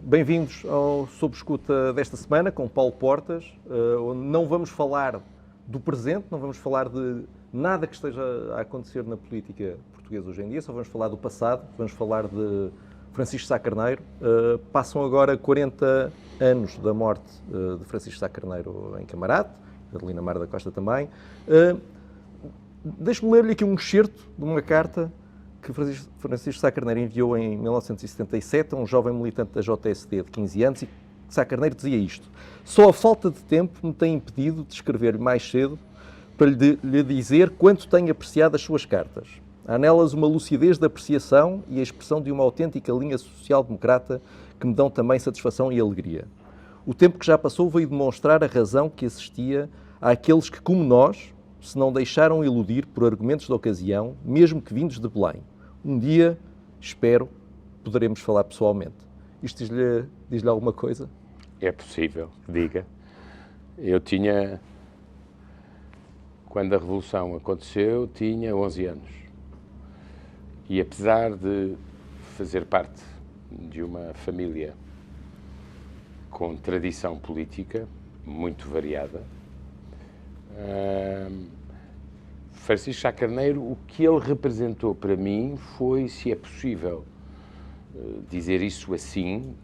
Bem-vindos ao Sob Escuta desta semana com Paulo Portas, onde não vamos falar do presente, não vamos falar de nada que esteja a acontecer na política portuguesa hoje em dia, só vamos falar do passado, vamos falar de Francisco Sá Carneiro. Passam agora 40 anos da morte de Francisco Sá Carneiro em Camarate, Adelina Mar da Costa também. Deixe-me ler-lhe aqui um excerto de uma carta que Francisco Sá Carneiro enviou em 1977 a um jovem militante da JSD de 15 anos, e Sá Carneiro dizia isto: só a falta de tempo me tem impedido de escrever-lhe mais cedo para lhe dizer quanto tenho apreciado as suas cartas. Há nelas uma lucidez de apreciação e a expressão de uma autêntica linha social-democrata que me dão também satisfação e alegria. O tempo que já passou veio demonstrar a razão que assistia àqueles que, como nós, se não deixaram iludir por argumentos de ocasião, mesmo que vindos de Belém. Um dia, espero, poderemos falar pessoalmente. Isto diz-lhe alguma coisa? É possível que diga. Quando a Revolução aconteceu, tinha 11 anos. E apesar de fazer parte de uma família com tradição política muito variada, Francisco Sá Carneiro, o que ele representou para mim foi, se é possível dizer isso assim,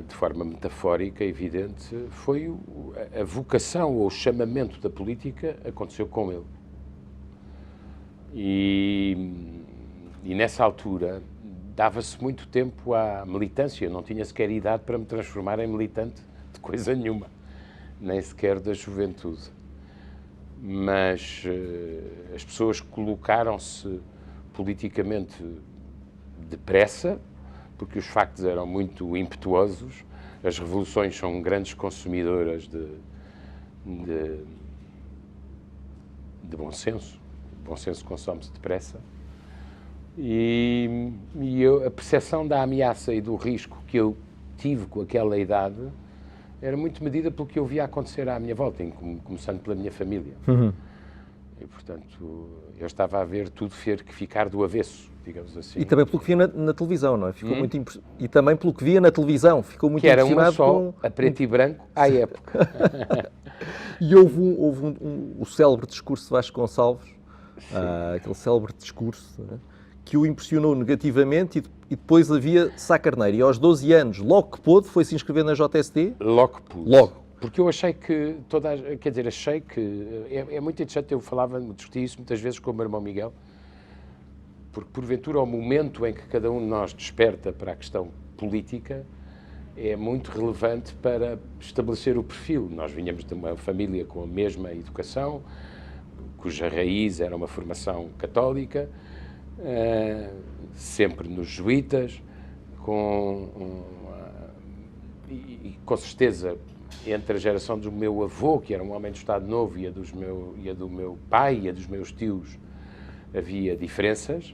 de forma metafórica, evidente, foi a vocação ou o chamamento da política aconteceu com ele. E nessa altura dava-se muito tempo à militância, eu não tinha sequer idade para me transformar em militante de coisa nenhuma, nem sequer da juventude. Mas as pessoas colocaram-se politicamente depressa, porque os factos eram muito impetuosos. As revoluções são grandes consumidoras de bom senso. O bom senso consome-se depressa. E a percepção da ameaça e do risco que eu tive com aquela idade era muito medida pelo que eu via acontecer à minha volta, começando pela minha família. Uhum. E, portanto, eu estava a ver tudo ficar do avesso, digamos assim. E também pelo que via na televisão, não é? E também pelo que via na televisão, ficou muito impressionado. Que era uma só, a preto e branco, à época. E houve o célebre discurso de Vasco Gonçalves, aquele célebre discurso, não é? Que o impressionou negativamente, e depois havia Sá Carneiro. E aos 12 anos, logo que pôde, foi se inscrever na JSD? Logo que pude. Logo. Porque eu achei que, achei que, é muito interessante, eu discuti isso muitas vezes com o meu irmão Miguel, porque porventura o momento em que cada um de nós desperta para a questão política é muito relevante para estabelecer o perfil. Nós vinhamos de uma família com a mesma educação, cuja raiz era uma formação católica, sempre nos jesuítas, e com certeza entre a geração do meu avô, que era um homem do Estado Novo, e a do meu pai e a dos meus tios, havia diferenças,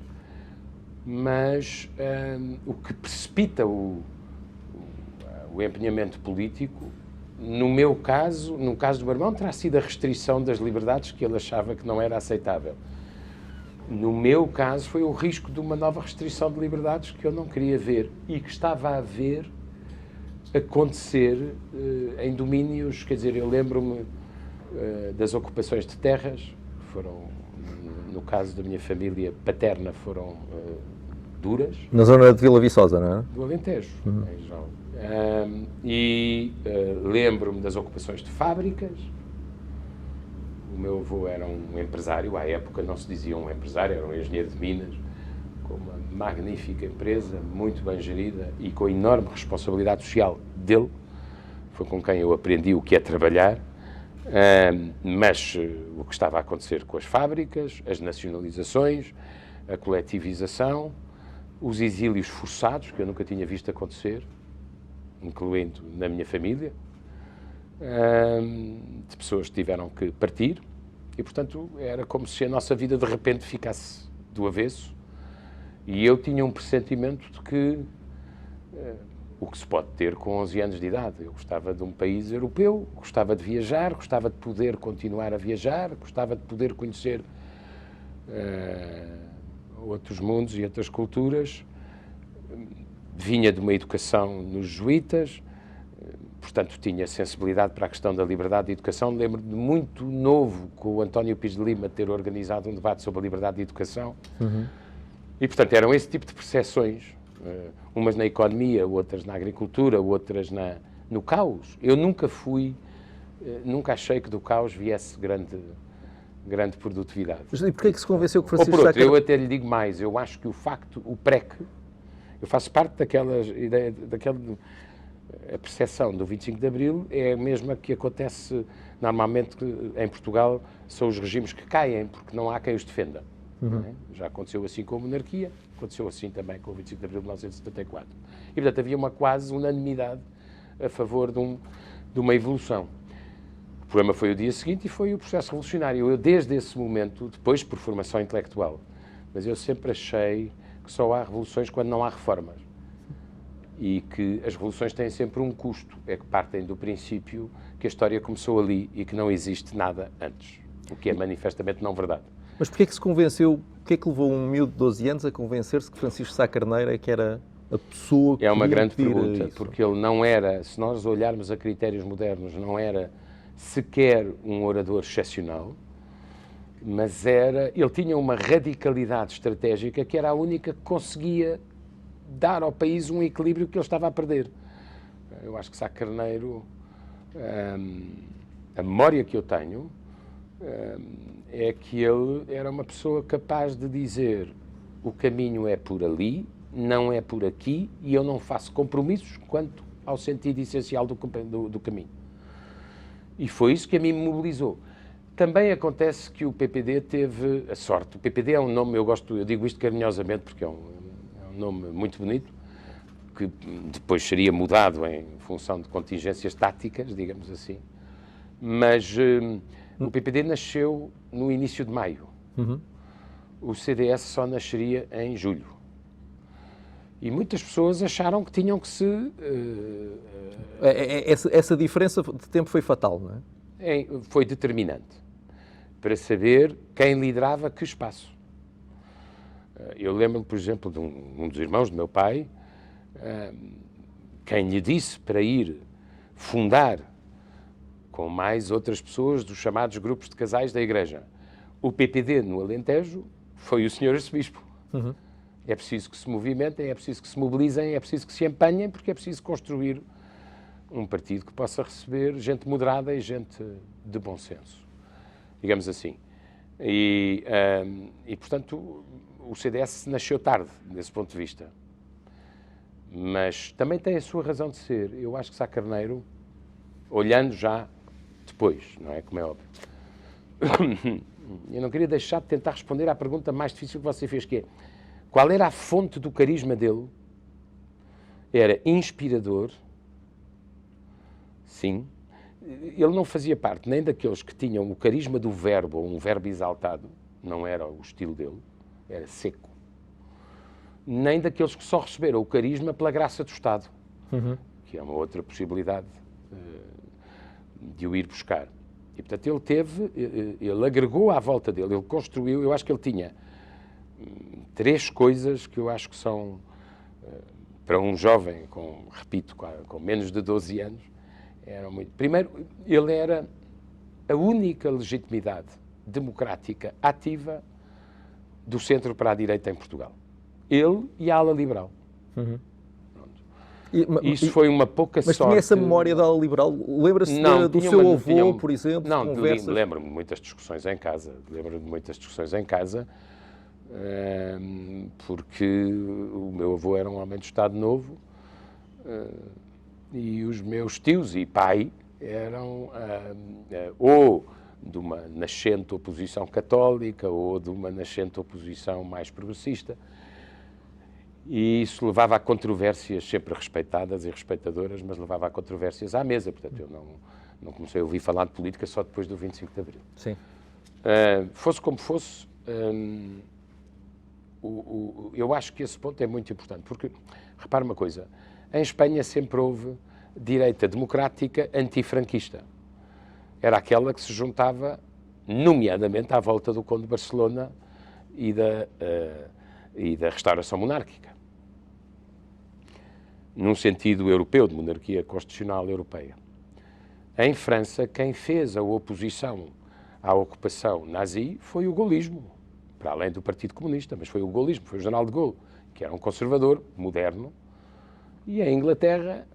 mas o que precipita o empenhamento político, no meu caso, no caso do meu irmão, terá sido a restrição das liberdades que ele achava que não era aceitável. No meu caso, foi o risco de uma nova restrição de liberdades que eu não queria ver e que estava a ver acontecer em domínios, quer dizer, eu lembro-me das ocupações de terras, foram, no caso da minha família paterna, foram duras. Na zona de Vila Viçosa, não é? Do Alentejo, em João. Lembro-me das ocupações de fábricas. O meu avô era um empresário, à época não se dizia um empresário, era um engenheiro de Minas, com uma magnífica empresa, muito bem gerida e com enorme responsabilidade social dele. Foi com quem eu aprendi o que é trabalhar, mas o que estava a acontecer com as fábricas, as nacionalizações, a coletivização, os exílios forçados, que eu nunca tinha visto acontecer, incluindo na minha família, de pessoas que tiveram que partir, e portanto era como se a nossa vida de repente ficasse do avesso, e eu tinha um pressentimento de que o que se pode ter com 11 anos de idade. Eu gostava de um país europeu, gostava de viajar, gostava de poder continuar a viajar, gostava de poder conhecer outros mundos e outras culturas, vinha de uma educação nos jesuítas, portanto tinha sensibilidade para a questão da liberdade de educação. Lembro-me de muito novo com o António Pires de Lima ter organizado um debate sobre a liberdade de educação. E, portanto, eram esse tipo de percepções, umas na economia, outras na agricultura, outras no caos. Eu nunca achei que do caos viesse grande produtividade. Mas e porquê é que se convenceu que Ou Francisco por outro, Sá Carneiro... eu até lhe digo mais, eu acho que o facto, o PREC, eu faço parte daquela a percepção do 25 de Abril é a mesma que acontece normalmente em Portugal, são os regimes que caem, porque não há quem os defenda. Não é? Já aconteceu assim com a monarquia, aconteceu assim também com o 25 de Abril de 1974. E, portanto, havia uma quase unanimidade a favor de uma evolução. O problema foi o dia seguinte e foi o processo revolucionário. Eu, desde esse momento, depois por formação intelectual, mas eu sempre achei que só há revoluções quando não há reformas. E que as revoluções têm sempre um custo, é que partem do princípio que a história começou ali e que não existe nada antes, o que é manifestamente não verdade. Mas porquê é que se convenceu, porquê é que levou um miúdo de 12 anos a convencer-se que Francisco Sá Carneiro é que era a pessoa que É uma podia grande impedir pergunta, isso? porque ele não era, se nós olharmos a critérios modernos, não era sequer um orador excepcional, mas ele tinha uma radicalidade estratégica que era a única que conseguia dar ao país um equilíbrio que ele estava a perder. Eu acho que Sá Carneiro, a memória que eu tenho, é que ele era uma pessoa capaz de dizer o caminho é por ali, não é por aqui, e eu não faço compromissos quanto ao sentido essencial do caminho. E foi isso que a mim me mobilizou. Também acontece que o PPD teve a sorte. O PPD é um nome, eu digo isto carinhosamente porque é um nome muito bonito, que depois seria mudado em função de contingências táticas, digamos assim. Mas o PPD nasceu no início de maio. O CDS só nasceria em julho. E muitas pessoas acharam que tinham que se... Essa diferença de tempo foi fatal, não é? Foi determinante para saber quem liderava que espaço. Eu lembro-me, por exemplo, de um dos irmãos do meu pai, quem lhe disse para ir fundar com mais outras pessoas dos chamados grupos de casais da Igreja o PPD no Alentejo, foi o Sr. Arcebispo. É preciso que se movimentem, é preciso que se mobilizem, é preciso que se empenhem, porque é preciso construir um partido que possa receber gente moderada e gente de bom senso, digamos assim. E portanto, o CDS nasceu tarde, desse ponto de vista. Mas também tem a sua razão de ser. Eu acho que Sá Carneiro, olhando já depois, não é? Como é óbvio. Eu não queria deixar de tentar responder à pergunta mais difícil que você fez, que é: qual era a fonte do carisma dele? Era inspirador, sim. Ele não fazia parte nem daqueles que tinham o carisma do verbo, ou um verbo exaltado, não era o estilo dele, era seco. Nem daqueles que só receberam o carisma pela graça do Estado, que é uma outra possibilidade de o ir buscar. E, portanto, ele agregou à volta dele, ele construiu, eu acho que ele tinha três coisas que eu acho que são, para um jovem, repito, com menos de 12 anos, eram muito... Primeiro, ele era a única legitimidade democrática ativa do centro para a direita em Portugal. Ele e a ala liberal. Isso foi uma pouca sorte. Mas tinha essa memória da ala liberal? Lembra-se do seu avô, por exemplo? Não, lembro-me de muitas discussões em casa. Porque o meu avô era um homem do Estado Novo e os meus tios e pai eram ou de uma nascente oposição católica ou de uma nascente oposição mais progressista. E isso levava a controvérsias sempre respeitadas e respeitadoras, mas levava a controvérsias à mesa. Portanto, eu não comecei a ouvir falar de política só depois do 25 de Abril. Sim. Fosse como fosse, eu acho que esse ponto é muito importante, porque, repare uma coisa, em Espanha sempre houve direita democrática antifranquista. Era aquela que se juntava, nomeadamente, à volta do Conde de Barcelona e da restauração monárquica. num sentido europeu, de monarquia constitucional europeia. Em França, quem fez a oposição à ocupação nazi foi o gaullismo, para além do Partido Comunista, mas foi o gaullismo, foi o General de Gaulle, que era um conservador moderno. E em Inglaterra,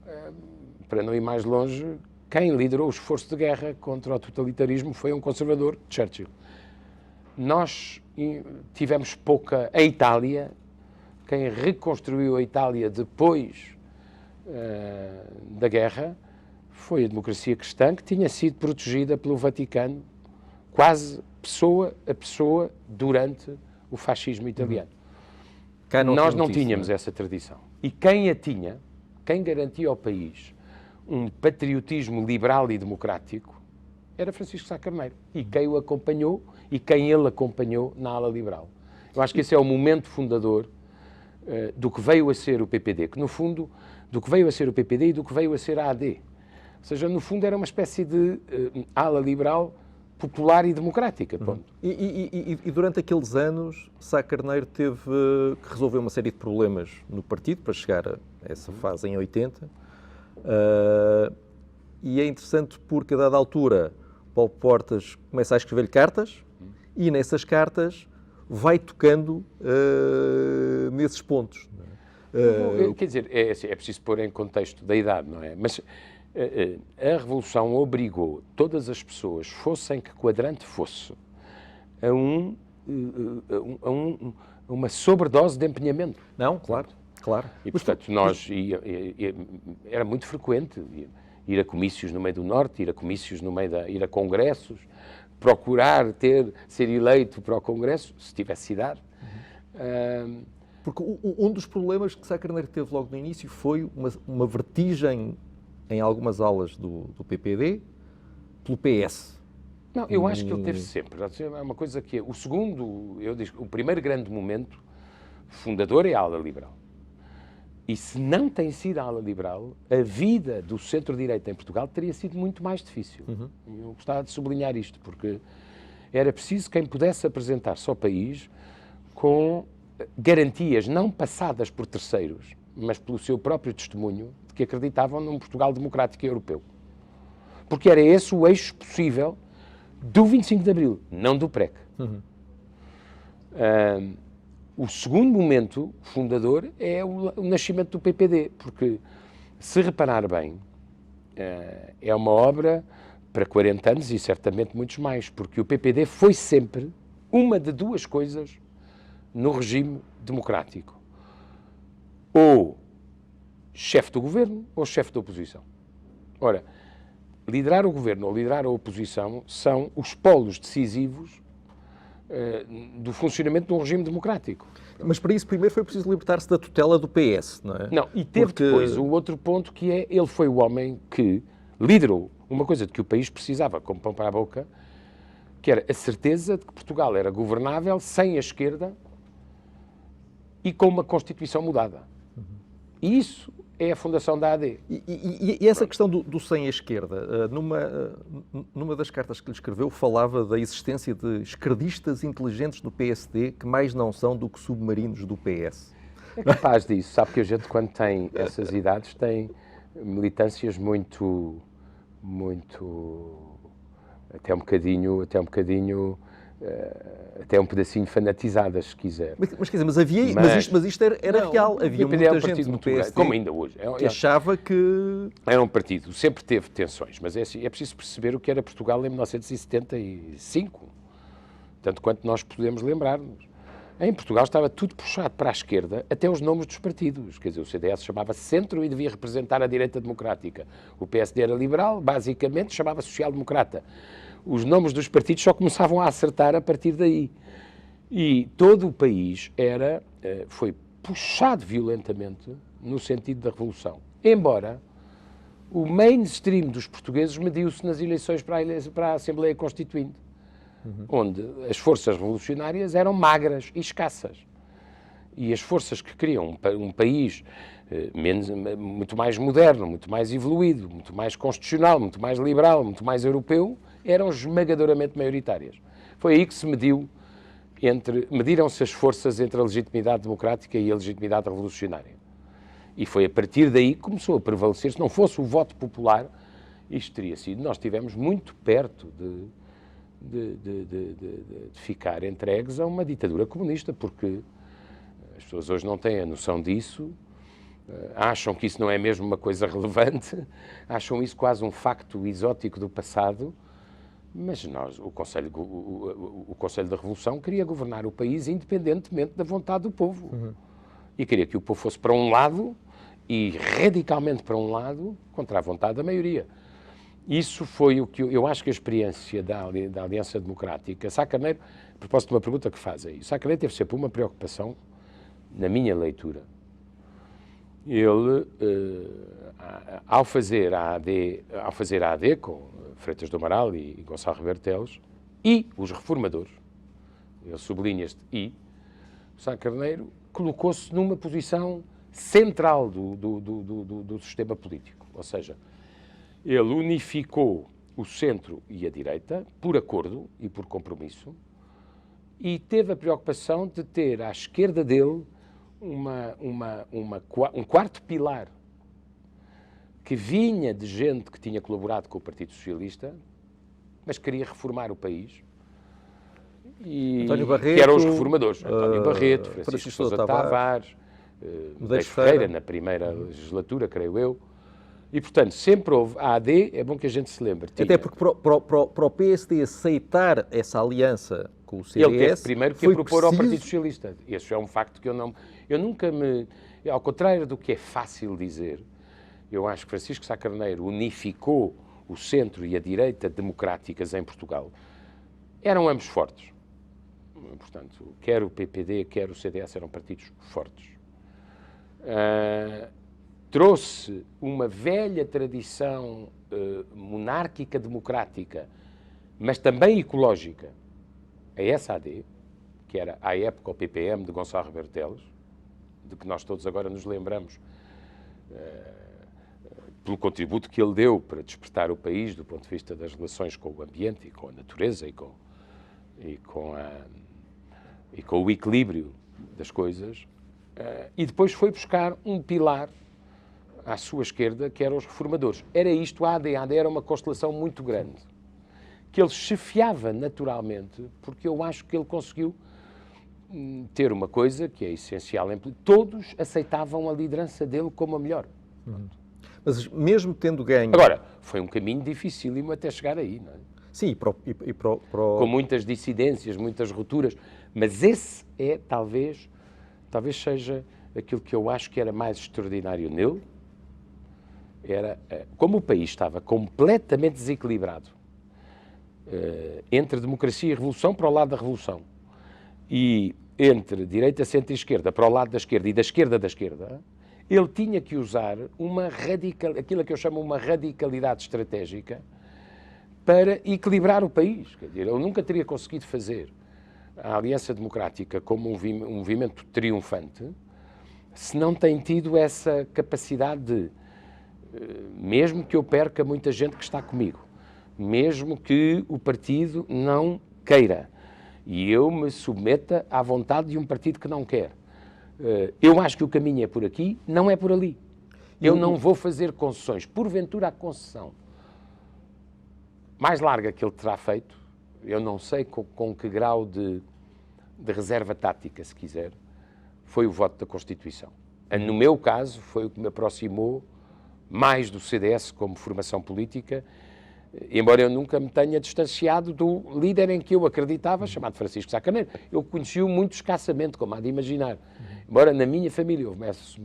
para não ir mais longe, quem liderou o esforço de guerra contra o totalitarismo foi um conservador, Churchill. Nós tivemos pouca... A Itália, quem reconstruiu a Itália depois da guerra, foi a democracia cristã, que tinha sido protegida pelo Vaticano, quase pessoa a pessoa, durante o fascismo italiano. Nós não tínhamos essa tradição. E quem a tinha, quem garantia ao país um patriotismo liberal e democrático, era Francisco Sá Carneiro. E quem o acompanhou, e quem ele acompanhou na ala liberal. Eu acho que esse é o momento fundador do que veio a ser o PPD, que no fundo, do que veio a ser o PPD e do que veio a ser a AD. Ou seja, no fundo era uma espécie de ala liberal popular e democrática. Ponto. E durante aqueles anos, Sá Carneiro teve que resolver uma série de problemas no partido para chegar a essa fase em 80. E é interessante porque, a dada altura, Paulo Portas começa a escrever-lhe cartas e nessas cartas vai tocando nesses pontos. Quer dizer, é preciso pôr em contexto da idade, não é? Mas a Revolução obrigou todas as pessoas, fossem que quadrante fosse, a uma sobredose de empenhamento. Não, claro. E, portanto, era muito frequente ir a comícios no meio do Norte, ir a comícios ir a congressos, procurar ser eleito para o congresso, se tivesse idade. Porque um dos problemas que Sá Carneiro teve logo no início foi uma vertigem em algumas aulas do PPD pelo PS. Não, eu acho que ele teve sempre. É uma coisa que o primeiro grande momento fundador é a ala liberal. E se não tem sido a ala liberal, a vida do centro-direita em Portugal teria sido muito mais difícil. Eu gostava de sublinhar isto, porque era preciso quem pudesse apresentar-se ao país com garantias não passadas por terceiros, mas pelo seu próprio testemunho, de que acreditavam num Portugal democrático e europeu. Porque era esse o eixo possível do 25 de Abril, não do PREC. O segundo momento fundador é o nascimento do PPD, porque, se reparar bem, é uma obra para 40 anos e certamente muitos mais, porque o PPD foi sempre uma de duas coisas no regime democrático. Ou chefe do governo ou chefe da oposição. Ora, liderar o governo ou liderar a oposição são os polos decisivos do funcionamento de um regime democrático. Mas para isso primeiro foi preciso libertar-se da tutela do PS, não é? Não, e teve depois o outro ponto que é, ele foi o homem que liderou uma coisa de que o país precisava, como pão para a boca, que era a certeza de que Portugal era governável sem a esquerda e com uma Constituição mudada. E isso é a fundação da AD. E essa questão do sem a esquerda, numa das cartas que lhe escreveu, falava da existência de esquerdistas inteligentes no PSD que mais não são do que submarinos do PS. É capaz disso. Sabe que a gente, quando tem essas idades, tem militâncias muito até um pedacinho fanatizadas, se quiser. Mas quer dizer, mas isto era real. Havia muita gente no PSD como ainda hoje, que achava que... Era um partido, sempre teve tensões, mas é preciso perceber o que era Portugal em 1975, tanto quanto nós podemos lembrar-nos. Em Portugal estava tudo puxado para a esquerda, até os nomes dos partidos. Quer dizer, o CDS chamava-se Centro e devia representar a direita democrática. O PSD era liberal, basicamente chamava-se social-democrata. Os nomes dos partidos só começavam a acertar a partir daí. E todo o país foi puxado violentamente no sentido da revolução. Embora o mainstream dos portugueses mediu-se nas eleições para a Assembleia Constituinte, onde as forças revolucionárias eram magras e escassas. E as forças que queriam um país muito mais moderno, muito mais evoluído, muito mais constitucional, muito mais liberal, muito mais europeu, eram esmagadoramente maioritárias. Foi aí que se mediram-se as forças entre a legitimidade democrática e a legitimidade revolucionária. E foi a partir daí que começou a prevalecer. Se não fosse o voto popular, isto teria sido. Nós estivemos muito perto de ficar entregues a uma ditadura comunista, porque as pessoas hoje não têm a noção disso, acham que isso não é mesmo uma coisa relevante, acham isso quase um facto exótico do passado, mas o Conselho da Revolução queria governar o país independentemente da vontade do povo. E queria que o povo fosse para um lado, e radicalmente para um lado, contra a vontade da maioria. Isso foi o que eu acho que a experiência da Aliança Democrática... Sá Carneiro, a propósito de uma pergunta que faz aí, Sá Carneiro teve sempre uma preocupação, na minha leitura. Ele, ao fazer a AD com Freitas do Amaral e Gonçalo Rebelo Teles, e os reformadores, ele sublinha este "e", Sá Carneiro colocou-se numa posição central do sistema político. Ou seja, ele unificou o centro e a direita por acordo e por compromisso e teve a preocupação de ter à esquerda dele um quarto pilar que vinha de gente que tinha colaborado com o Partido Socialista, mas queria reformar o país. E Barreto, que eram os reformadores. António Barreto, Francisco Sousa Tavares, Medeiros Ferreira, na primeira legislatura, creio eu. E, portanto, sempre houve a AD, é bom que a gente se lembre. Até porque para o PSD aceitar essa aliança com o CDS... Ele teve primeiro que propor ao Partido Socialista. Esse é um facto que eu nunca me... Ao contrário do que é fácil dizer, eu acho que Francisco Sá Carneiro unificou o centro e a direita democráticas em Portugal. Eram ambos fortes. Portanto, quer o PPD, quer o CDS eram partidos fortes. Trouxe uma velha tradição monárquica democrática, mas também ecológica, a essa AD, que era à época o PPM de Gonçalo Rebelo Teles, de que nós todos agora nos lembramos pelo contributo que ele deu para despertar o país do ponto de vista das relações com o ambiente e com a natureza e com o equilíbrio das coisas, e depois foi buscar um pilar à sua esquerda, que eram os reformadores. Era isto, a AD. A AD era uma constelação muito grande, que ele chefiava naturalmente, porque eu acho que ele conseguiu ter uma coisa que é essencial. Todos aceitavam a liderança dele como a melhor. Mas mesmo tendo ganho... Agora, foi um caminho dificílimo até chegar aí, não é? Sim, com muitas dissidências, muitas rupturas, mas esse é, talvez seja aquilo que eu acho que era mais extraordinário nele, era como o país estava completamente desequilibrado entre democracia e revolução para o lado da revolução e entre direita, centro e esquerda para o lado da esquerda e da esquerda, ele tinha que usar aquilo que eu chamo uma radicalidade estratégica para equilibrar o país. Quer dizer, ele nunca teria conseguido fazer a Aliança Democrática como um movimento triunfante se não tem tido essa capacidade de, mesmo que eu perca muita gente que está comigo, mesmo que o partido não queira e eu me submeta à vontade de um partido que não quer, eu acho que o caminho é por aqui, não é por ali. Eu não vou fazer concessões. Porventura, a concessão mais larga que ele terá feito, eu não sei com que grau de reserva tática, se quiser, foi o voto da Constituição. No meu caso, foi o que me aproximou mais do CDS como formação política, embora eu nunca me tenha distanciado do líder em que eu acreditava, chamado Francisco Sá Carneiro. Eu conheci-o muito escassamente, como há de imaginar. Embora na minha família houvesse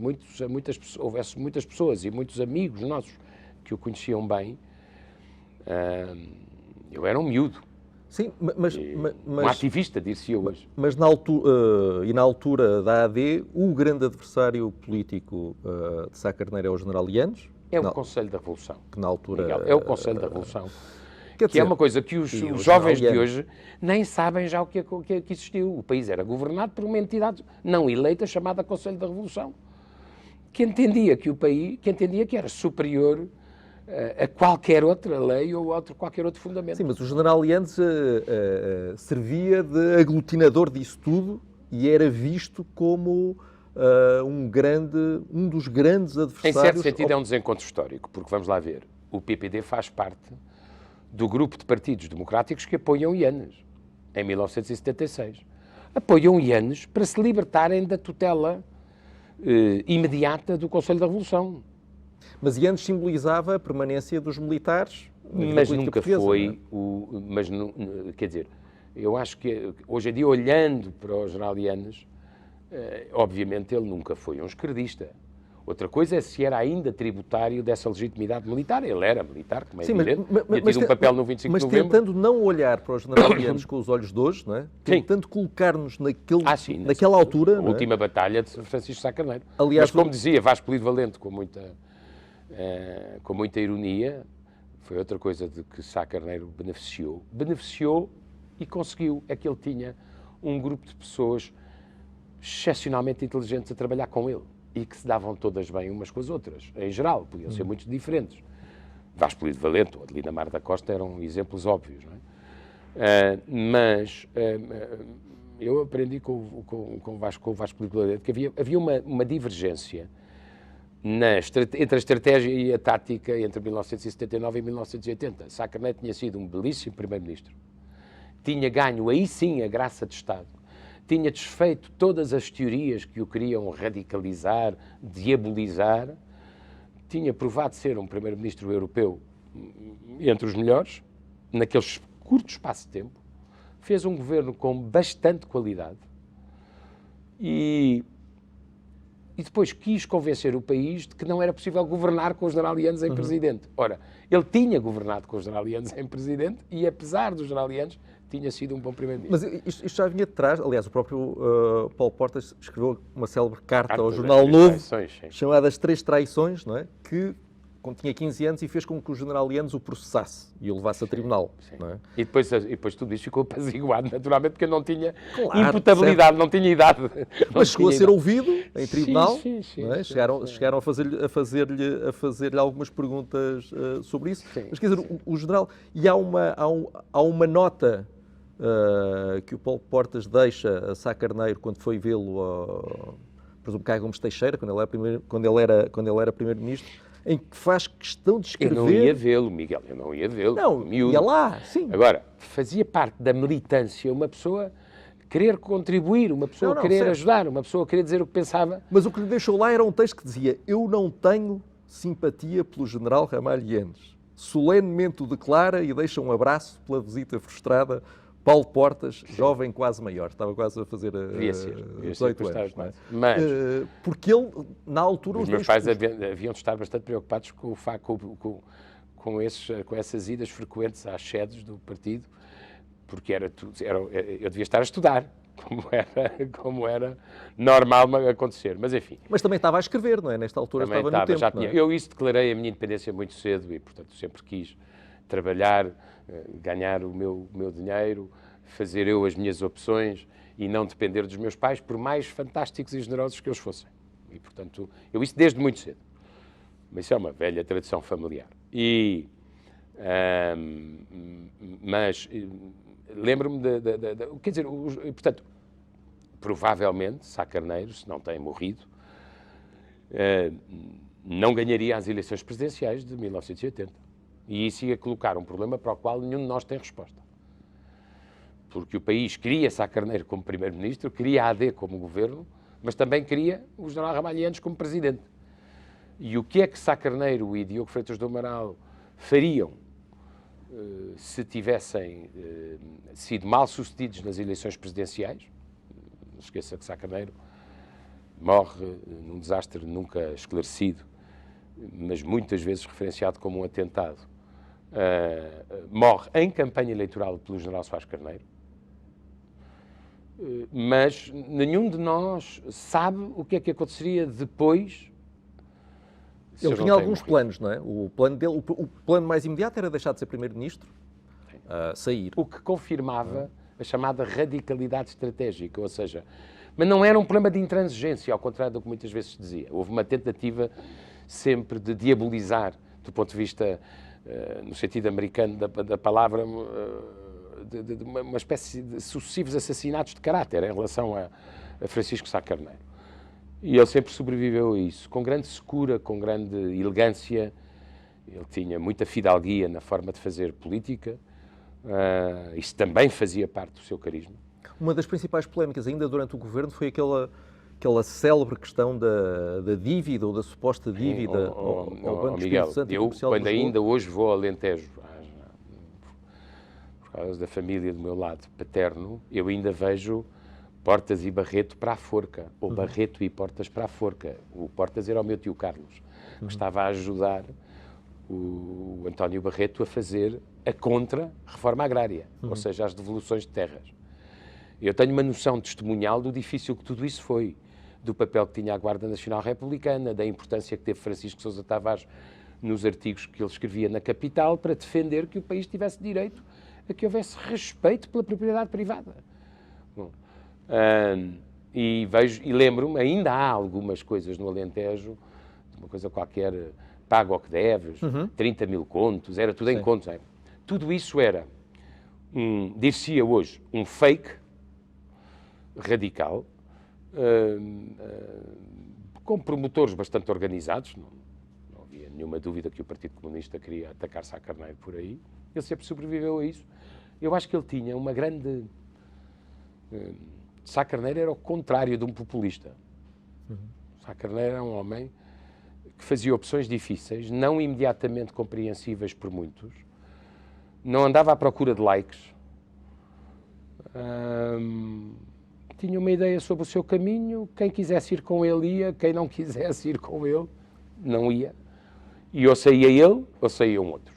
muitas pessoas e muitos amigos nossos que o conheciam bem, eu era um miúdo. Sim, mas um ativista, disse eu hoje. Mas na altura da AD, o grande adversário político de Sá Carneiro é o general Lianos. É o Conselho da Revolução. Que na altura... Miguel, é o Conselho da Revolução. Que é uma coisa que os jovens de hoje nem sabem já o que existiu. O país era governado por uma entidade não eleita chamada Conselho da Revolução, que entendia que era superior a qualquer outra lei ou qualquer outro fundamento. Sim, mas o general Lianos servia de aglutinador disso tudo e era visto como um dos grandes Em adversários. certo sentido é um desencontro histórico, porque vamos lá ver, o PPD faz parte do grupo de partidos democráticos que apoiam Ianes, em 1976. Apoiam Ianes para se libertarem da tutela imediata do Conselho da Revolução. Mas Ianes simbolizava a permanência dos militares na Mas política nunca portuguesa, foi não é? Mas, quer dizer, eu acho que hoje em dia, olhando para o general Ianes, obviamente ele nunca foi um esquerdista. Outra coisa é se era ainda tributário dessa legitimidade militar. Ele era militar, como é evidente, tinha tido um papel no 25 mas de novembro. tentando não olhar para os generalianos com os olhos de hoje, não é? Tentando colocar-nos naquela altura. A não é? última batalha de Francisco Sá Carneiro. Aliás, mas como dizia Vasco Polido Valente, com muita ironia, foi outra coisa de que Sá Carneiro beneficiou e conseguiu, é que ele tinha um grupo de pessoas excepcionalmente inteligentes a trabalhar com ele e que se davam todas bem umas com as outras, em geral, podiam ser muito diferentes. Vasco Polido Valente ou Adelina Mar da Costa eram exemplos óbvios, não é? Mas eu aprendi com o Vasco Polido Valente que havia uma divergência entre a estratégia e a tática entre 1979 e 1980. Sá Carneiro tinha sido um belíssimo primeiro-ministro, tinha ganho aí sim a graça de Estado, tinha desfeito todas as teorias que o queriam radicalizar, diabolizar, tinha provado ser um primeiro-ministro europeu entre os melhores, naquele curto espaço de tempo, fez um governo com bastante qualidade e depois quis convencer o país de que não era possível governar com o general Ianes em presidente. Ora, ele tinha governado com o general Ianes em presidente e, apesar do general Ianes, tinha sido um bom primeiro-ministro. Mas isto já vinha de trás. Aliás, o próprio Paulo Portas escreveu uma célebre carta ao Jornal Novo, chamada As Três Traições, não é? Que tinha 15 anos e fez com que o general Ianes o processasse e o levasse a tribunal. Não é? E depois tudo isto ficou apaziguado, naturalmente, porque eu não tinha imputabilidade, não tinha idade. Mas chegou a ser ouvido em tribunal. Sim, não é? Chegaram a fazer-lhe algumas perguntas sobre isso. Sim, mas quer dizer, o general... E há uma nota que o Paulo Portas deixa a Sá Carneiro quando foi vê-lo, presumo que Gomes Teixeira, quando ele era primeiro-ministro, em que faz questão de escrever... Eu não ia vê-lo, Miguel, eu não ia vê-lo. Não, ia lá, sim. Agora, fazia parte da militância uma pessoa querer contribuir, uma pessoa querer ajudar, uma pessoa querer dizer o que pensava. Mas o que lhe deixou lá era um texto que dizia: eu não tenho simpatia pelo general Ramalho Yanes. Solenemente o declara e deixa um abraço pela visita frustrada. Paulo Portas, jovem quase maior, estava quase a fazer 18 anos. Mas, porque ele, na altura... Os meus pais haviam de estar bastante preocupados com essas idas frequentes às sedes do partido, porque eu devia estar a estudar, como era normal acontecer. Mas enfim. Mas também estava a escrever, não é? Nesta altura também estava no tempo. Já tinha. Eu declarei a minha independência muito cedo e, portanto, sempre quis trabalhar, ganhar o meu dinheiro, fazer eu as minhas opções e não depender dos meus pais, por mais fantásticos e generosos que eles fossem. E, portanto, eu isso desde muito cedo. Mas isso é uma velha tradição familiar. Mas lembro-me quer dizer, portanto, provavelmente, Sá Carneiro, se não tem morrido, não ganharia as eleições presidenciais de 1980. E isso ia colocar um problema para o qual nenhum de nós tem resposta. Porque o país queria Sá Carneiro como primeiro-ministro, queria a AD como governo, mas também queria o general Ramalho Yanes como presidente. E o que é que Sá Carneiro e Diogo Freitas do Amaral fariam se tivessem sido mal sucedidos nas eleições presidenciais? Não se esqueça que Sá Carneiro morre num desastre nunca esclarecido, mas muitas vezes referenciado como um atentado. Morre em campanha eleitoral pelo general Soares Carneiro, mas nenhum de nós sabe o que é que aconteceria depois. Ele tinha alguns planos, não é? O plano dele, o plano mais imediato era deixar de ser primeiro-ministro, sair. O que confirmava a chamada radicalidade estratégica, ou seja, mas não era um problema de intransigência, ao contrário do que muitas vezes se dizia. Houve uma tentativa sempre de diabolizar, do ponto de vista, no sentido americano da palavra, de uma espécie de sucessivos assassinatos de caráter em relação a Francisco Sá Carneiro. E ele sempre sobreviveu a isso, com grande secura, com grande elegância. Ele tinha muita fidalguia na forma de fazer política. Isso também fazia parte do seu carisma. Uma das principais polémicas ainda durante o governo foi aquela célebre questão da dívida ou da suposta dívida ao Banco do Espírito Santo e eu, Comercial de quando Lisboa. ainda hoje vou ao Alentejo, por causa da família do meu lado paterno, eu ainda vejo Portas e Barreto para a forca, ou Barreto e Portas para a forca. O Portas era o meu tio Carlos, que estava a ajudar o António Barreto a fazer a contra-reforma agrária, ou seja, as devoluções de terras. Eu tenho uma noção testemunhal do difícil que tudo isso foi, do papel que tinha a Guarda Nacional Republicana, da importância que teve Francisco Sousa Tavares nos artigos que ele escrevia na Capital para defender que o país tivesse direito a que houvesse respeito pela propriedade privada. Bom, e lembro-me, ainda há algumas coisas no Alentejo, uma coisa qualquer, paga o que deves, 30 mil contos, era tudo em contos. Tudo isso era, dir-se-ia hoje, um fake radical, com promotores bastante organizados, não havia nenhuma dúvida que o Partido Comunista queria atacar Sá Carneiro por aí. Ele sempre sobreviveu a isso. Eu acho que ele tinha uma grande... Sá Carneiro era o contrário de um populista. Sá Carneiro era um homem que fazia opções difíceis, não imediatamente compreensíveis por muitos, não andava à procura de likes, tinha uma ideia sobre o seu caminho, quem quisesse ir com ele ia, quem não quisesse ir com ele não ia. E ou saía ele, ou saíam outros.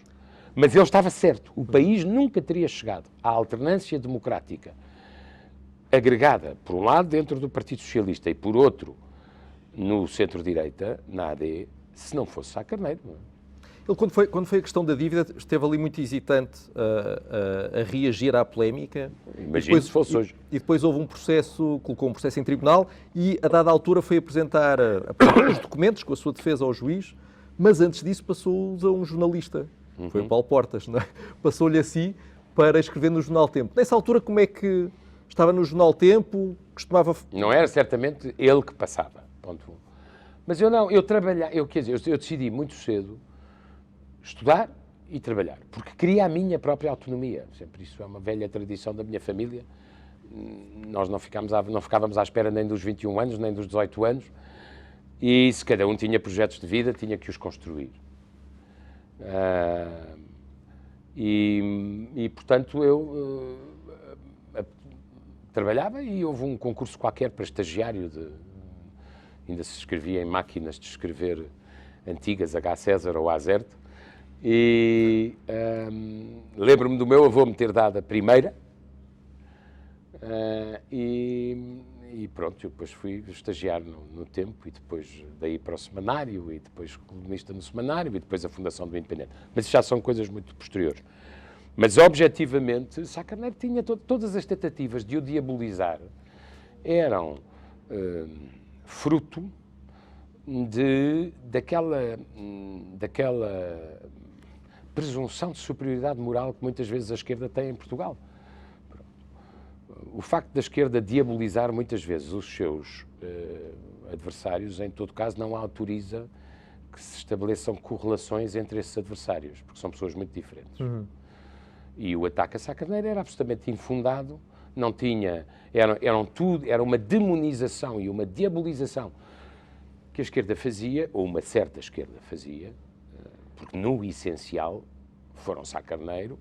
Mas ele estava certo, o país nunca teria chegado à alternância democrática agregada, por um lado, dentro do Partido Socialista e, por outro, no centro-direita, na AD, se não fosse Sá Carneiro. Não é? Ele, quando foi a questão da dívida, esteve ali muito hesitante a reagir à polémica. Imagino se fosse hoje. E depois houve colocou um processo em tribunal e, a dada altura, foi apresentar os documentos com a sua defesa ao juiz, mas antes disso passou-os a um jornalista, foi o Paulo Portas, não é? Passou-lhe assim para escrever no Jornal Tempo. Nessa altura, como é que estava no Jornal Tempo? Costumava... Não era certamente ele que passava, ponto 1. Mas eu decidi muito cedo estudar e trabalhar, porque queria a minha própria autonomia. Sempre isso é uma velha tradição da minha família. Nós não ficávamos à espera nem dos 21 anos, nem dos 18 anos, e se cada um tinha projetos de vida, tinha que os construir. Portanto, eu trabalhava e houve um concurso qualquer para estagiário ainda se escrevia em máquinas de escrever antigas, H. César ou Azerte, e lembro-me do meu avô me ter dado a primeira, e pronto, eu depois fui estagiar no Tempo, e depois daí para o Semanário, e depois colunista no Semanário, e depois a fundação do Independente. Mas isso já são coisas muito posteriores. Mas, objetivamente, Sá Carneiro tinha todas as tentativas de o diabolizar eram fruto daquela presunção de superioridade moral que muitas vezes a esquerda tem em Portugal. O facto da esquerda diabolizar muitas vezes os seus adversários, em todo caso, não autoriza que se estabeleçam correlações entre esses adversários, porque são pessoas muito diferentes. E o ataque a Sá Carneiro era absolutamente infundado, não tinha... Era uma demonização e uma diabolização que a esquerda fazia, ou uma certa esquerda fazia, porque no essencial foram Sá Carneiro,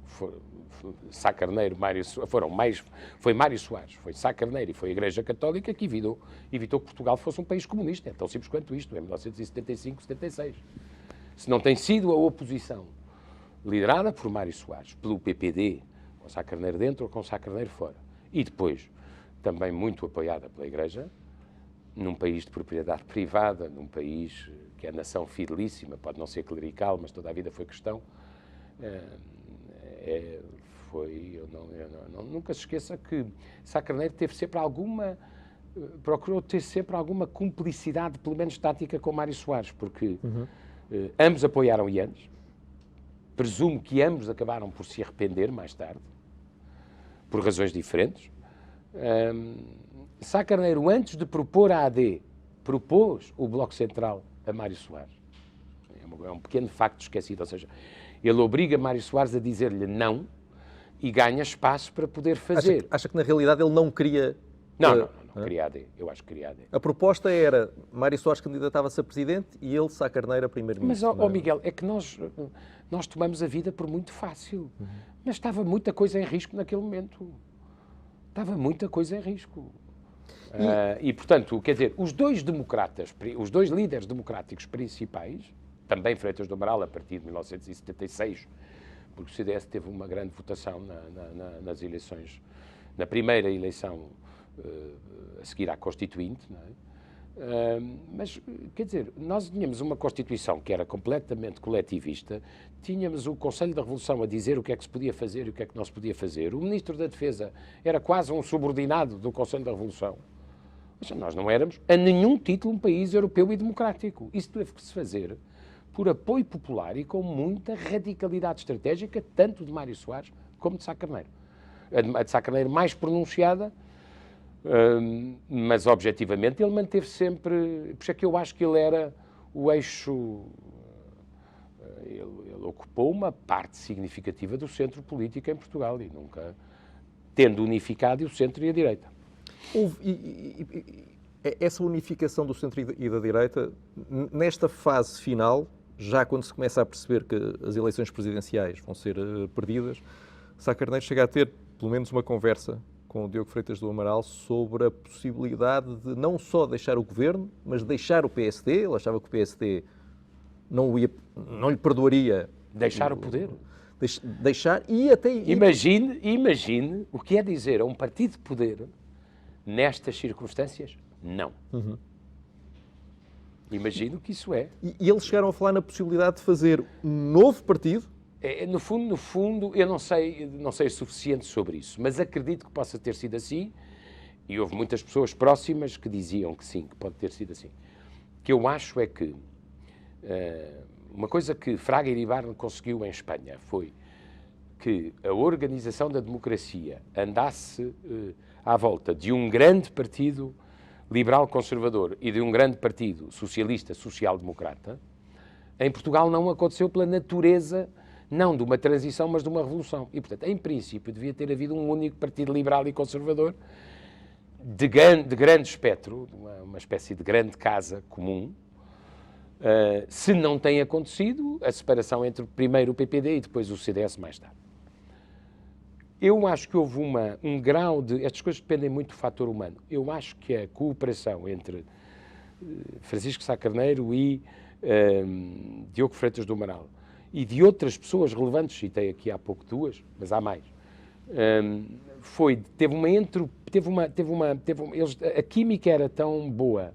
foi Mário Soares, foi Sá Carneiro e foi a Igreja Católica que evitou que Portugal fosse um país comunista. É tão simples quanto isto, em 1975, 76. Se não tem sido a oposição liderada por Mário Soares, pelo PPD, com Sá Carneiro dentro ou com Sá Carneiro fora, e depois também muito apoiada pela Igreja, num país de propriedade privada, num país que é nação fidelíssima, pode não ser clerical, mas toda a vida foi cristão, nunca se esqueça que Sá Carneiro procurou ter sempre alguma cumplicidade, pelo menos tática, com Mário Soares, porque ambos apoiaram Yanes. Presumo que ambos acabaram por se arrepender mais tarde, por razões diferentes. Sá Carneiro, antes de propor a AD propôs o Bloco Central a Mário Soares. É um pequeno facto esquecido, ou seja, ele obriga Mário Soares a dizer-lhe não e ganha espaço para poder fazer. Acha que na realidade ele não queria... Não, queria AD. Eu acho que queria AD. A proposta era Mário Soares candidatava-se a presidente e ele, Sá Carneiro, a primeiro-ministro. Mas, Miguel, é que nós tomamos a vida por muito fácil. Mas estava muita coisa em risco naquele momento. Estava muita coisa em risco. E, portanto, quer dizer, os dois líderes democráticos principais, também Freitas do Amaral, a partir de 1976, porque o CDS teve uma grande votação nas eleições, na primeira eleição a seguir à Constituinte, não é? Mas, quer dizer, nós tínhamos uma Constituição que era completamente coletivista, tínhamos o Conselho da Revolução a dizer o que é que se podia fazer e o que é que não se podia fazer, o Ministro da Defesa era quase um subordinado do Conselho da Revolução. Mas nós não éramos, a nenhum título, um país europeu e democrático. Isso teve que se fazer por apoio popular e com muita radicalidade estratégica, tanto de Mário Soares como de Sá Carneiro. A de Sá Carneiro mais pronunciada, mas objetivamente ele manteve sempre... Por isso é que eu acho que ele era o eixo... Ele ocupou uma parte significativa do centro político em Portugal e nunca tendo unificado o centro e a direita. Essa unificação do centro e da direita, nesta fase final, já quando se começa a perceber que as eleições presidenciais vão ser perdidas, Sá Carneiro chega a ter pelo menos uma conversa com o Diogo Freitas do Amaral sobre a possibilidade de não só deixar o governo, mas deixar o PSD. Ele achava que o PSD não lhe perdoaria. Deixar o poder. Deixar e até... Imagine o que é dizer a um partido de poder, nestas circunstâncias, não. Imagino que isso é. E eles chegaram a falar na possibilidade de fazer um novo partido? No fundo, eu não sei o suficiente sobre isso, mas acredito que possa ter sido assim, e houve muitas pessoas próximas que diziam que sim, que pode ter sido assim. O que eu acho é que uma coisa que Fraga Iribarne conseguiu em Espanha foi que a organização da democracia andasse à volta de um grande partido liberal-conservador e de um grande partido socialista, social-democrata. Em Portugal não aconteceu pela natureza, não de uma transição, mas de uma revolução. E, portanto, em princípio, devia ter havido um único partido liberal e conservador de grande espectro, uma espécie de grande casa comum. Se não tem acontecido, a separação entre primeiro o PPD e depois o CDS mais tarde. Eu acho que houve um grau de... Estas coisas dependem muito do fator humano. Eu acho que a cooperação entre Francisco Sá Carneiro e Diogo Freitas do Amaral e de outras pessoas relevantes, citei aqui há pouco duas, mas há mais, a química era tão boa,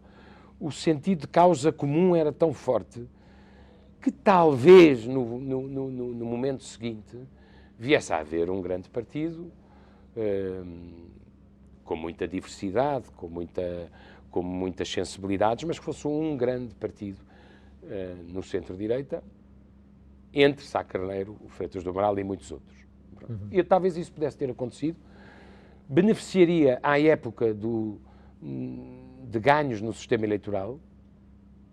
o sentido de causa comum era tão forte, que talvez no momento seguinte viesse a haver um grande partido com muita diversidade, com muitas sensibilidades, mas que fosse um grande partido no centro-direita, entre Sá Carneiro, o Freitas do Amaral e muitos outros. E talvez isso pudesse ter acontecido. Beneficiaria à época de ganhos no sistema eleitoral.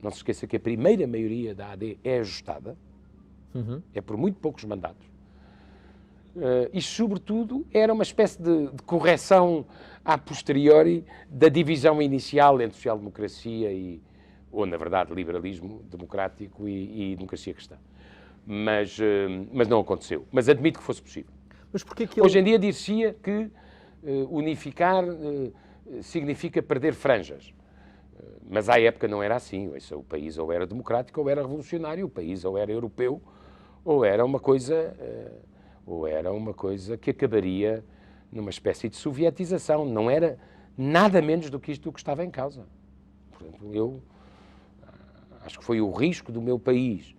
Não se esqueça que a primeira maioria da AD é ajustada, é por muito poucos mandatos. E, sobretudo, era uma espécie de correção a posteriori da divisão inicial entre social-democracia ou, na verdade, liberalismo democrático e democracia cristã. Mas não aconteceu. Mas admito que fosse possível. Mas porquê que Hoje em dia dir-se-ia que unificar significa perder franjas. Mas à época não era assim. O país ou era democrático ou era revolucionário, o país ou era europeu ou era uma coisa que acabaria numa espécie de sovietização. Não era nada menos do que isto que estava em causa. Portanto, eu acho que foi o risco do meu país,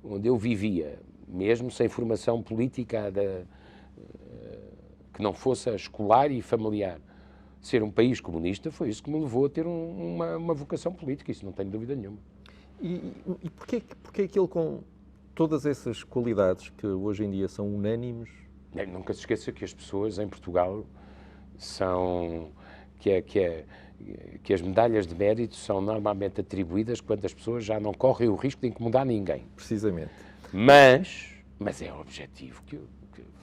onde eu vivia, mesmo sem formação política que não fosse a escolar e familiar, ser um país comunista, foi isso que me levou a ter uma vocação política, isso não tenho dúvida nenhuma. E porquê que ele, com todas essas qualidades que hoje em dia são unânimes... Nunca se esqueça que as pessoas em Portugal que as medalhas de mérito são normalmente atribuídas quando as pessoas já não correm o risco de incomodar ninguém. Precisamente. Mas é objetivo que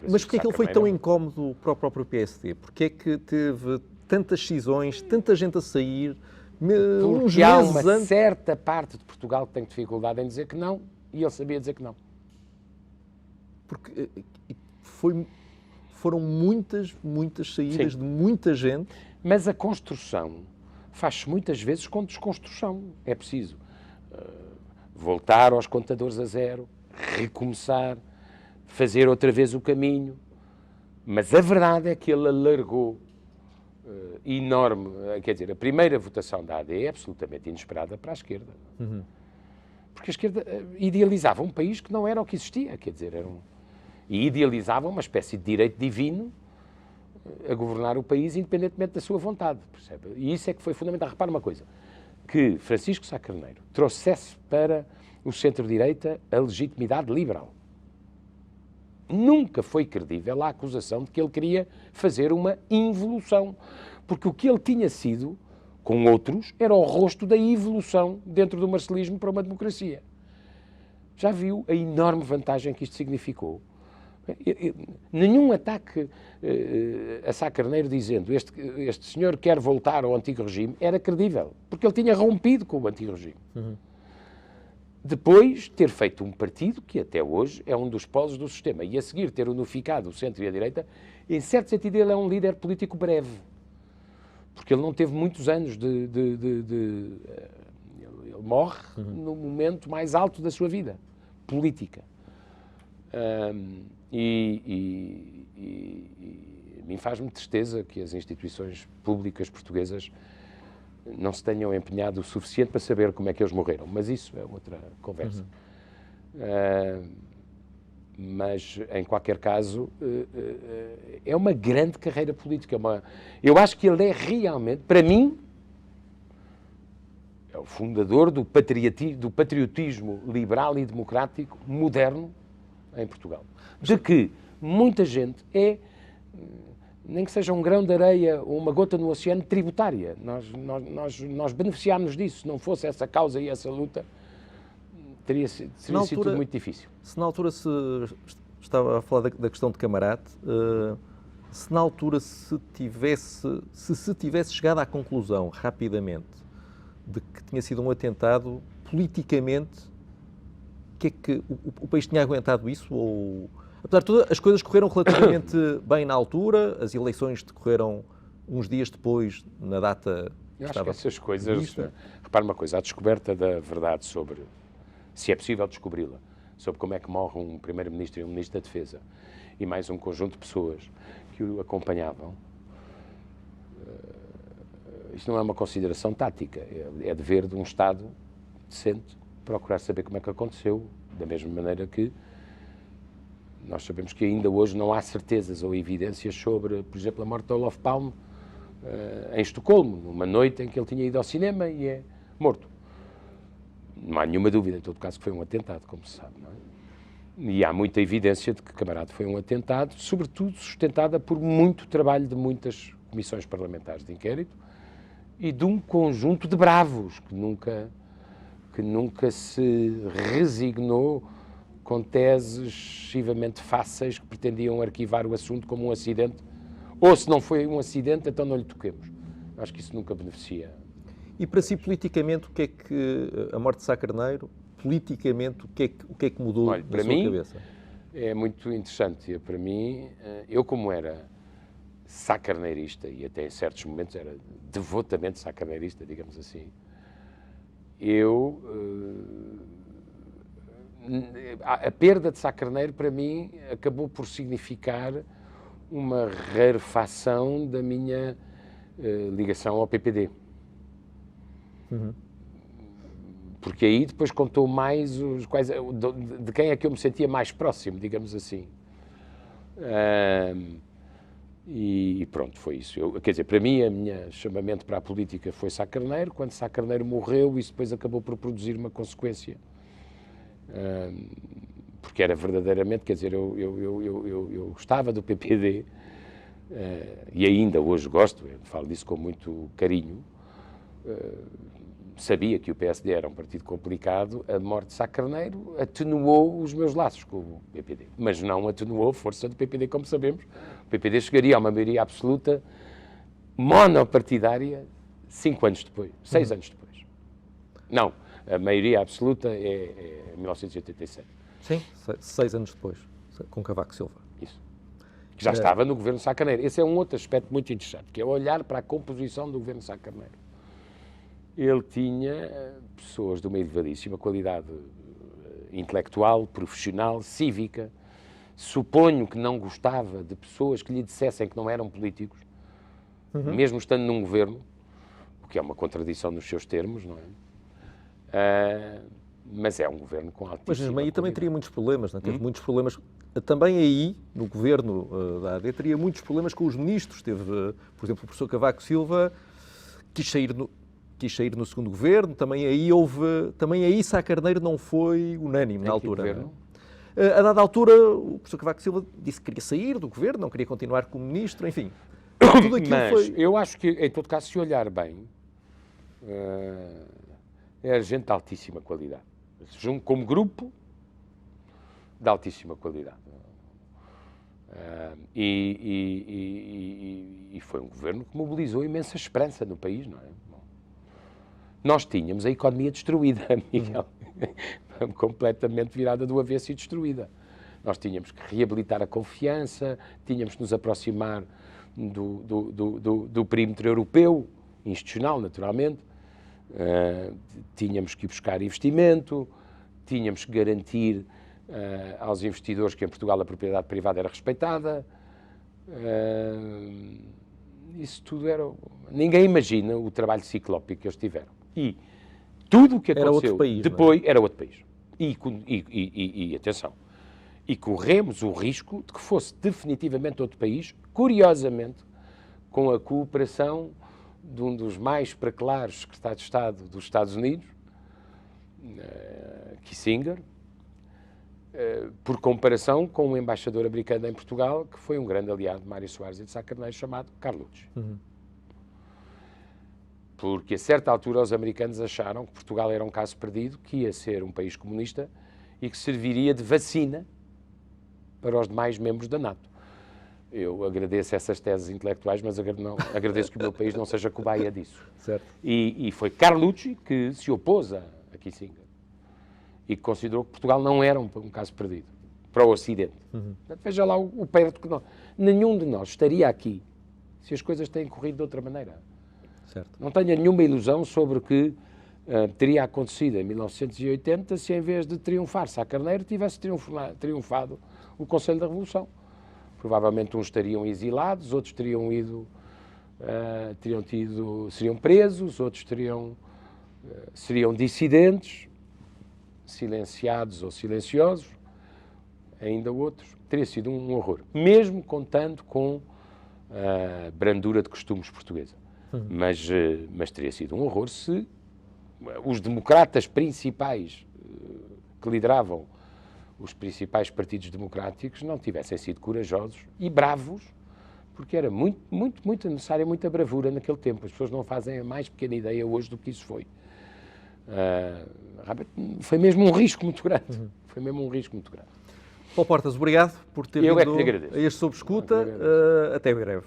Mas porquê é que ele foi tão incómodo para o próprio PSD? Porquê é que teve tantas cisões, tanta gente a sair, uns Porque há meses uma antes? certa parte de Portugal que tem dificuldade em dizer que não, e ele sabia dizer que não. Porque foram muitas saídas Sim. de muita gente. Mas a construção faz-se muitas vezes com desconstrução. É preciso voltar aos contadores a zero, recomeçar, fazer outra vez o caminho. Mas a verdade é que ele alargou enorme. Quer dizer, a primeira votação da AD é absolutamente inesperada para a esquerda. Uhum. Porque a esquerda idealizava um país que não era o que existia. Quer dizer, e idealizava uma espécie de direito divino a governar o país independentemente da sua vontade, percebe? E isso é que foi fundamental. Repara uma coisa, que Francisco Sá Carneiro trouxesse para o centro-direita a legitimidade liberal. Nunca foi credível a acusação de que ele queria fazer uma involução, porque o que ele tinha sido, com outros, era o rosto da evolução dentro do marcelismo para uma democracia. Já viu a enorme vantagem que isto significou? Nenhum ataque a Sá Carneiro dizendo este senhor quer voltar ao antigo regime era credível, porque ele tinha rompido com o antigo regime. Uhum. Depois ter feito um partido que até hoje é um dos polos do sistema e a seguir ter unificado o centro e a direita, em certo sentido ele é um líder político breve, porque ele não teve muitos anos ele morre no momento mais alto da sua vida política. E a mim faz-me tristeza que as instituições públicas portuguesas não se tenham empenhado o suficiente para saber como é que eles morreram. Mas isso é outra conversa. Mas, em qualquer caso, é uma grande carreira política. Eu acho que ele é realmente, para mim, é o fundador do patriotismo liberal e democrático moderno em Portugal. De que muita gente nem que seja um grão de areia ou uma gota no oceano, tributária. Nós beneficiámos disso. Se não fosse essa causa e essa luta, teria sido tudo muito difícil. Se na altura estava a falar da questão de Camarate, se na altura se tivesse chegado à conclusão, rapidamente, de que tinha sido um atentado, politicamente, que é que o país tinha aguentado isso? Ou, apesar de tudo, as coisas correram relativamente bem na altura, as eleições decorreram uns dias depois, na data que Eu acho estava que essas coisas... prevista. Repara uma coisa, a descoberta da verdade sobre, se é possível descobri-la, sobre como é que morre um primeiro-ministro e um ministro da Defesa, e mais um conjunto de pessoas que o acompanhavam, isto não é uma consideração tática, é dever de um Estado decente procurar saber como é que aconteceu, da mesma maneira que nós sabemos que ainda hoje não há certezas ou evidências sobre, por exemplo, a morte de Olof Palme em Estocolmo, numa noite em que ele tinha ido ao cinema e é morto. Não há nenhuma dúvida, em todo caso, que foi um atentado, como se sabe, não é? E há muita evidência de que Camarate foi um atentado, sobretudo sustentada por muito trabalho de muitas comissões parlamentares de inquérito e de um conjunto de bravos que nunca se resignou com teses excessivamente fáceis que pretendiam arquivar o assunto como um acidente. Ou se não foi um acidente, então não lhe toquemos. Acho que isso nunca beneficia. E para si, politicamente, o que é que a morte de Sá Carneiro, politicamente, o que é que mudou na sua cabeça? É muito interessante. Para mim, eu como era sacarneirista, e até em certos momentos era devotamente sacarneirista, digamos assim, a perda de Sá Carneiro, para mim, acabou por significar uma rarefação da minha ligação ao PPD. Uhum. Porque aí depois contou mais de quem é que eu me sentia mais próximo, digamos assim. E pronto, foi isso. Quer dizer, para mim, o meu chamamento para a política foi Sá Carneiro. Quando Sá Carneiro morreu, isso depois acabou por produzir uma consequência. Porque era verdadeiramente, quer dizer, eu gostava do PPD, e ainda hoje gosto, eu falo disso com muito carinho, sabia que o PSD era um partido complicado, a morte de Sá Carneiro atenuou os meus laços com o PPD, mas não atenuou a força do PPD, como sabemos. O PPD chegaria a uma maioria absoluta monopartidária 5 anos depois, 6 anos depois. Não, a maioria absoluta é 1987. Sim, 6 anos depois, com Cavaco Silva. Isso. Que já estava no governo Sá Carneiro. Esse é um outro aspecto muito interessante, que é olhar para a composição do governo Sá Carneiro. Ele tinha pessoas de uma elevadíssima qualidade intelectual, profissional, cívica. Suponho que não gostava de pessoas que lhe dissessem que não eram políticos, mesmo estando num governo, o que é uma contradição nos seus termos, não é? Mas é um governo com altíssima Mas mesmo aí também teria muitos problemas, não é? Teve muitos problemas. Também aí, no governo da AD, teria muitos problemas com os ministros. Teve, por exemplo, o professor Cavaco Silva quis sair no segundo governo. Também aí Sá Carneiro não foi unânime na altura. Governo? A dada altura, o professor Cavaco Silva disse que queria sair do governo, não queria continuar como ministro, enfim. Tudo aquilo Mas eu acho que, em todo caso, se olhar bem, é gente de altíssima qualidade. Como grupo, de altíssima qualidade. E foi um governo que mobilizou imensa esperança no país, não é? Bom, nós tínhamos a economia destruída, Miguel, completamente virada do avesso e destruída. Nós tínhamos que reabilitar a confiança, tínhamos que nos aproximar do perímetro europeu, institucional, naturalmente, tínhamos que ir buscar investimento, tínhamos que garantir aos investidores que em Portugal a propriedade privada era respeitada. Isso tudo era... Ninguém imagina o trabalho ciclópico que eles tiveram. E tudo o que aconteceu outro país, depois era outro país. E atenção, e corremos o risco de que fosse definitivamente outro país, curiosamente, com a cooperação de um dos mais preclaros secretários de Estado dos Estados Unidos, Kissinger, por comparação com um embaixador americano em Portugal, que foi um grande aliado de Mário Soares e de Sá Carneiro, chamado Carlucci. Porque a certa altura os americanos acharam que Portugal era um caso perdido, que ia ser um país comunista e que serviria de vacina para os demais membros da NATO. Eu agradeço essas teses intelectuais, mas agradeço que o meu país não seja cobaia disso. Certo. E foi Carlucci que se opôs a Kissinger e que considerou que Portugal não era um caso perdido para o Ocidente. Veja lá o perto que nós... Nenhum de nós estaria aqui se as coisas têm corrido de outra maneira. Certo. Não tenha nenhuma ilusão sobre o que teria acontecido em 1980 se, em vez de triunfar Sá Carneiro, tivesse triunfado o Conselho da Revolução. Provavelmente uns estariam exilados, outros seriam presos, outros seriam dissidentes, silenciados ou silenciosos, ainda outros. Teria sido um horror, mesmo contando com a brandura de costumes portuguesa. Mas teria sido um horror se os democratas principais que lideravam os principais partidos democráticos não tivessem sido corajosos e bravos, porque era muito necessária muita bravura naquele tempo. As pessoas não fazem a mais pequena ideia hoje do que isso foi. Foi mesmo um risco muito grande. Foi mesmo um risco muito grande. Paulo Portas, obrigado por ter vindo a este Sob Escuta. Até breve.